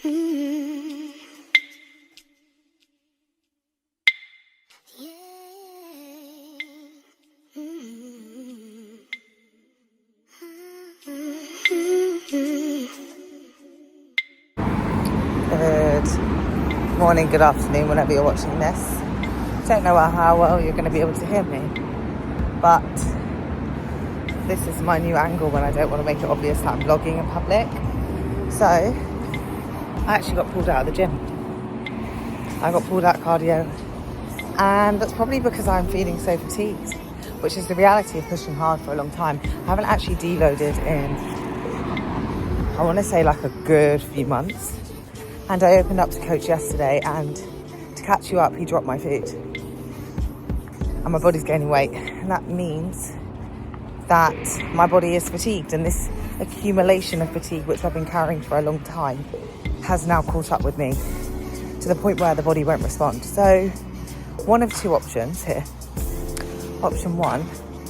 Mm-hmm. Yeah. Mm-hmm. Good morning, good afternoon, whenever you're watching this. Don't know how well you're going to be able to hear me, but this is my new angle when I don't want to make it obvious that I'm vlogging in public. So, I actually got pulled out of the gym. I got pulled out cardio, and that's probably because I'm feeling so fatigued, which is the reality of pushing hard for a long time. I haven't actually deloaded in, I want to say, like a good few months. And I opened up to coach yesterday, and to catch you up, he dropped my food. And my body's gaining weight. And that means that my body is fatigued. And this accumulation of fatigue, which I've been carrying for a long time, has now caught up with me to the point where the body won't respond. So one of two options here. Option one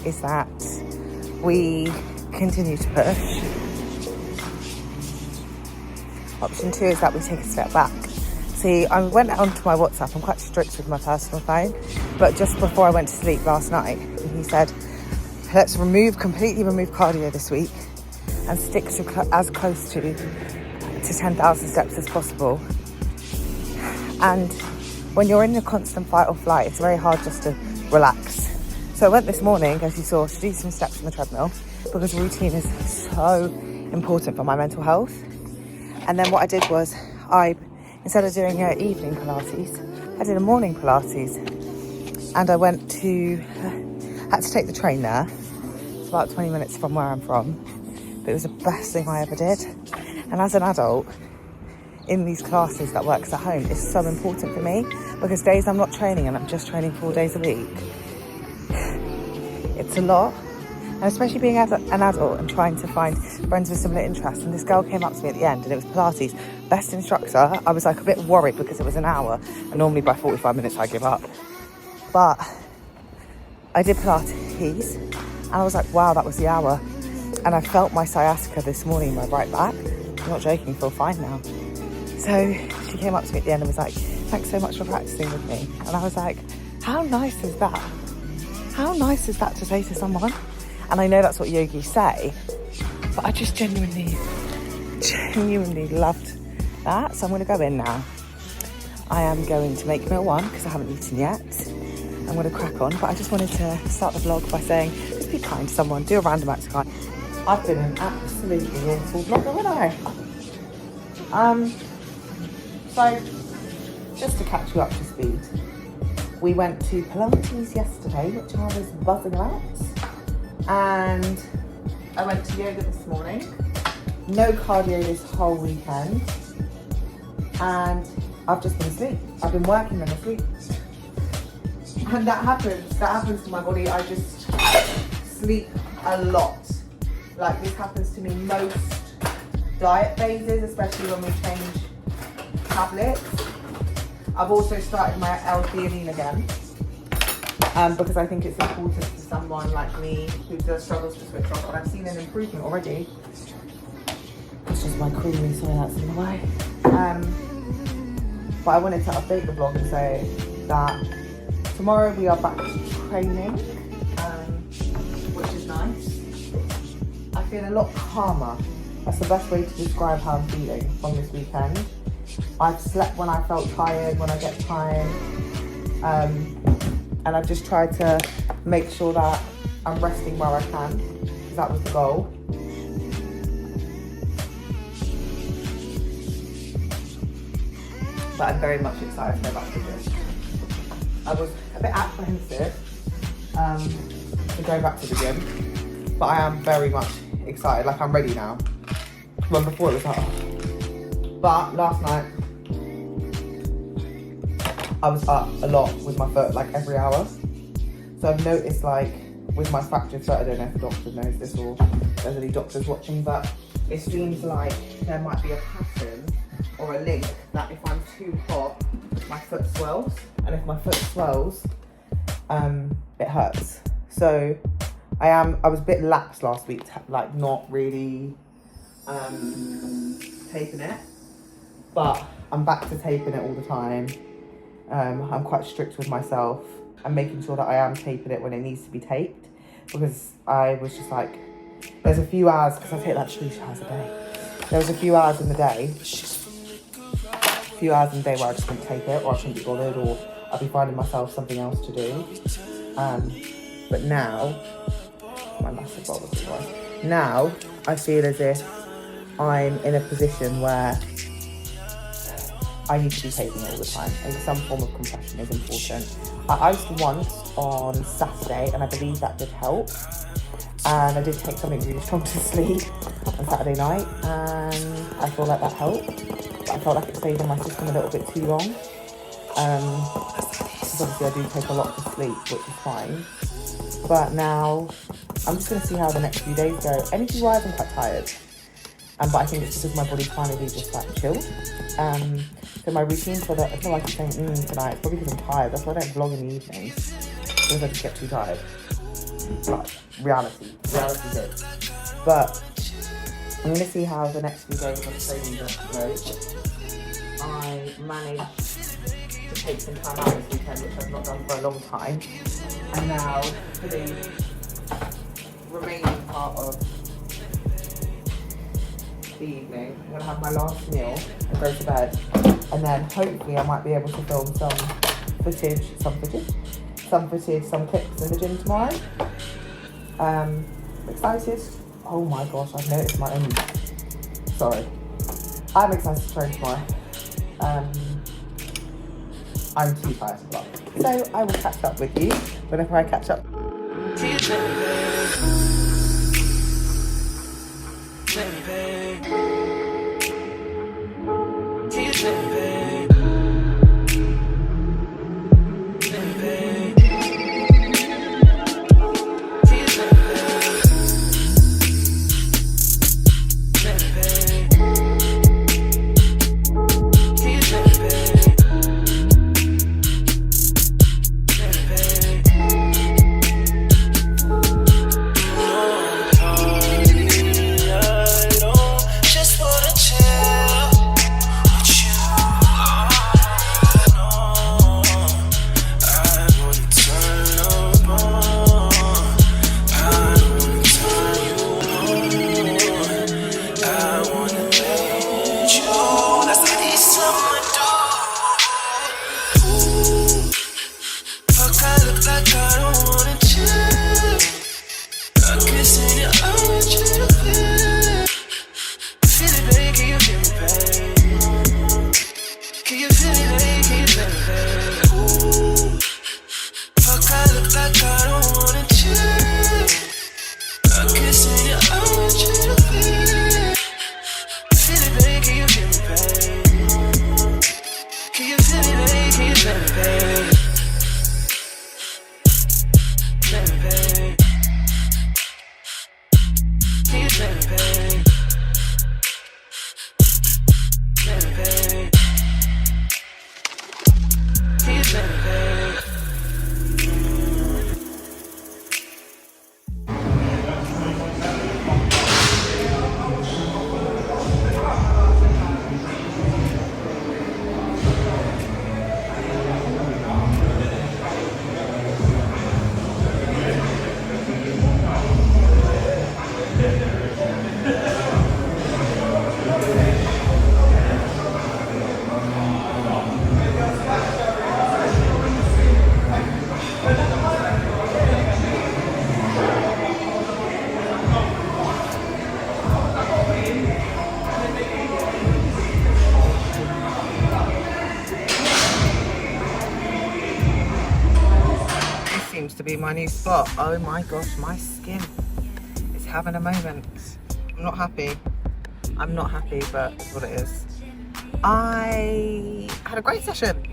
is that we continue to push. Option two is that we take a step back. See, I went onto my WhatsApp. I'm quite strict with my personal phone. But just before I went to sleep last night, he said, let's completely remove cardio this week and stick to as close to 10,000 steps as possible. And when you're in a constant fight or flight, it's very hard just to relax. So I went this morning, as you saw, to do some steps on the treadmill because routine is so important for my mental health. And then what I did was, instead of doing an evening Pilates, I did a morning Pilates. And I had to take the train there. It's about 20 minutes from where I'm from. But it was the best thing I ever did. And as an adult, in these classes that works at home is so important for me, because days I'm not training and I'm just training 4 days a week, it's a lot. And especially being an adult and trying to find friends with similar interests. And this girl came up to me at the end, and it was Pilates. Best instructor. I was like a bit worried because it was an hour, and normally by 45 minutes I give up. But I did Pilates, and I was like, wow, that was the hour. And I felt my sciatica this morning, my right back. I'm not joking, feel fine now. So she came up to me at the end and was like, thanks so much for practicing with me. And I was like, how nice is that? How nice is that to say to someone? And I know that's what yogis say, but I just genuinely loved that. So I'm going to go in now. I am going to make meal one because I haven't eaten yet. I'm going to crack on, but I just wanted to start the vlog by saying, just be kind to someone, do a random act of kindness. I've been an absolutely awful vlogger, haven't I? So, just to catch you up to speed, we went to Pilates yesterday, which I was buzzing about. And I went to yoga this morning. No cardio this whole weekend. And I've just been asleep. I've been working and asleep. And that happens to my body. I just sleep a lot. Like, this happens to me most diet phases, especially when we change tablets. I've also started my L-theanine again. Because I think it's important for someone like me who does struggles to switch off, and I've seen an improvement already. It's just my creamy, so that's in the way. But I wanted to update the vlog and say that tomorrow we are back to training, which is nice. I feel a lot calmer. That's the best way to describe how I'm feeling from this weekend. I've slept when I felt tired, when I get tired. And I've just tried to make sure that I'm resting where I can, because that was the goal. But I'm very much excited to go back to this. I was a bit apprehensive to go back to the gym, but I am very much excited, like I'm ready now. When before it was like, oh. But last night, I was up a lot with my foot, like every hour. So I've noticed, like, with my fractured foot, I don't know if the doctor knows this or there's any doctors watching, but it seems like there might be a pattern or a link that if I'm too hot, my foot swells. And if my foot swells, it hurts. So I was a bit lax last week, like not really taking it. but I'm back to taping it all the time. I'm quite strict with myself and making sure that I am taping it when it needs to be taped, because I was just like, there's a few hours, because I take like 3 showers a day. There was a few hours in the day where I just couldn't tape it, or I couldn't be bothered, or I'd be finding myself something else to do. But now, my massive bowl of surprise. Now I feel as if I'm in a position where I need to be taping all the time. Like some form of compression is important. I iced once on Saturday, and I believe that did help. And I did take something really strong to sleep on Saturday night, and I feel like that helped. But I felt like it stayed in my system a little bit too long. Because obviously I do take a lot to sleep, which is fine. But now I'm just going to see how the next few days go. Energy-wise, I'm quite tired. But I think it's because my body's finally just like chilled. So my routine for the, I feel like I'm saying tonight, it's probably because I'm tired. That's why I don't vlog in the evenings, because I just get too tired. Like, reality hits. But I'm going to see how the next few days of training goes. I managed to take some time out this weekend, which I've not done for a long time. And now, for the remaining part of the evening, I'm going to have my last meal and go to bed. And then hopefully I might be able to film some clips in the gym tomorrow. Excited. Oh my gosh, I've noticed my own. Sorry. I'm excited to train tomorrow. I'm too tired to vlog. So I will catch up with you whenever I catch up. Seems to be my new spot. Oh my gosh, my skin is having a moment. I'm not happy, but it's what it is. I had a great session.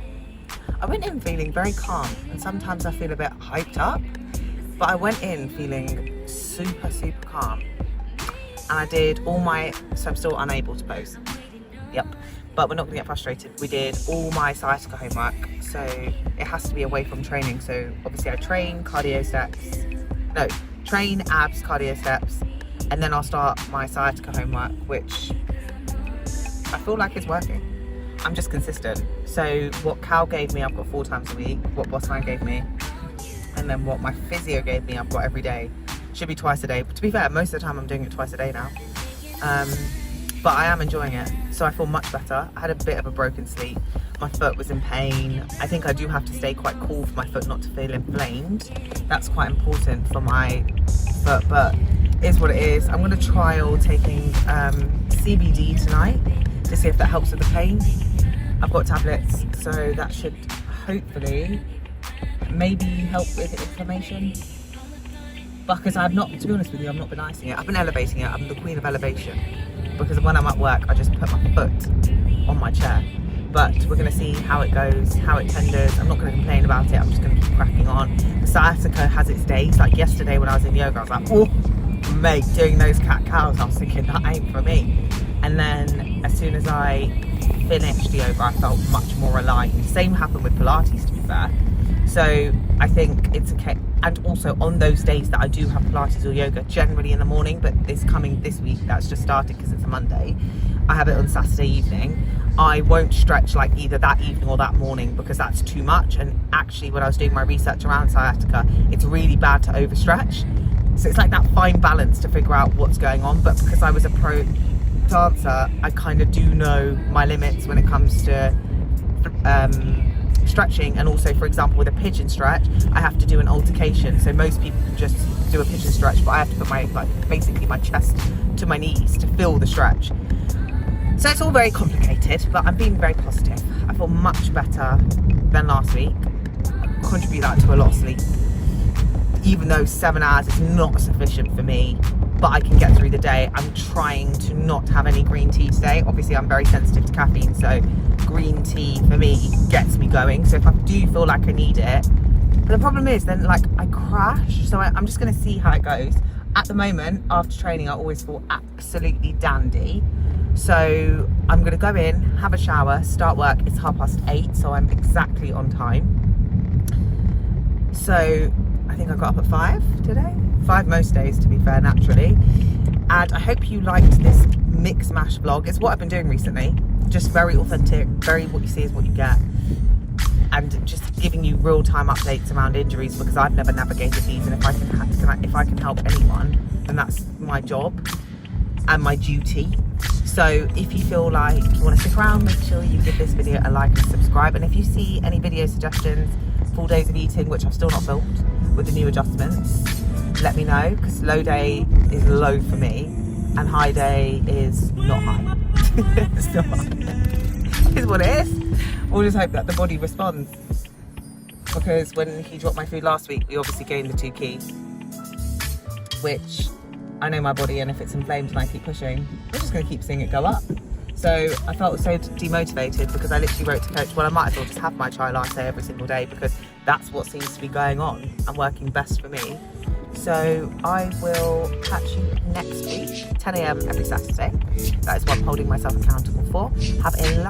I went in feeling very calm, and sometimes I feel a bit hyped up, but I went in feeling super calm. And I did all my, so I'm still unable to pose. Yep. But we're not gonna get frustrated. We did all my sciatica homework, so it has to be away from training. So obviously I train abs, cardio steps, and then I'll start my sciatica homework, which I feel like is working. I'm just consistent. So what Cal gave me, I've got 4 times a week. What Boss Man gave me, and then what my physio gave me, I've got every day. Should be twice a day. But to be fair, most of the time I'm doing it twice a day now. But I am enjoying it, so I feel much better. I had a bit of a broken sleep. My foot was in pain. I think I do have to stay quite cool for my foot not to feel inflamed. That's quite important for my foot, but it is what it is. I'm going to trial taking CBD tonight to see if that helps with the pain. I've got tablets, so that should hopefully maybe help with inflammation. Because I've not, to be honest with you, I've not been icing it. I've been elevating it. I'm the queen of elevation. Because when I'm at work, I just put my foot on my chair. But we're going to see how it goes, how it tenders. I'm not going to complain about it. I'm just going to keep cracking on. The sciatica has its days. Like yesterday when I was in yoga, I was like, oh, mate, doing those cat-cows. I was thinking, that ain't for me. And then as soon as I finished yoga, I felt much more aligned. Same happened with Pilates, to be fair. So I think it's okay. And also on those days that I do have Pilates or yoga, generally in the morning, but this week, that's just started because it's a Monday, I have it on Saturday evening. I won't stretch like either that evening or that morning because that's too much. And actually when I was doing my research around sciatica, it's really bad to overstretch. So it's like that fine balance to figure out what's going on. But because I was a pro dancer, I kind of do know my limits when it comes to stretching. And also, for example, with a pigeon stretch, I have to do an altercation. So most people can just do a pigeon stretch, but I have to put my basically my chest to my knees to feel the stretch. So it's all very complicated, but I'm being very positive. I feel much better than last week. I contribute that to a lot of sleep, even though 7 hours is not sufficient for me, but I can get through the day. I'm trying to not have any green tea today. Obviously I'm very sensitive to caffeine, so green tea for me gets me going. So if I do feel like I need it, but the problem is then like I crash. So I'm just going to see how it goes. At the moment, after training, I always feel absolutely dandy. So I'm going to go in, have a shower, start work. It's 8:30, so I'm exactly on time. So I think I got up at 5 today. 5 most days, to be fair, naturally. And I hope you liked this mix mash vlog. It's what I've been doing recently. Just very authentic, very what you see is what you get. And just giving you real-time updates around injuries because I've never navigated these. And if I can help anyone, then that's my job and my duty. So if you feel like you want to stick around, make sure you give this video a like and subscribe. And if you see any video suggestions, full days of eating, which I've still not filmed with the new adjustments, let me know, because low day is low for me and high day is not high. It's not high. It's what it is. We'll just hope that the body responds, because when he dropped my food last week, we obviously gained the 2 keys, which I know my body, and if it's inflamed and I keep pushing, we're just going to keep seeing it go up. So I felt so demotivated because I literally wrote to coach, well, I might as well just have my chai latte every single day because that's what seems to be going on and working best for me. So I will catch you next week, 10 AM every Saturday. That is what I'm holding myself accountable for. Have a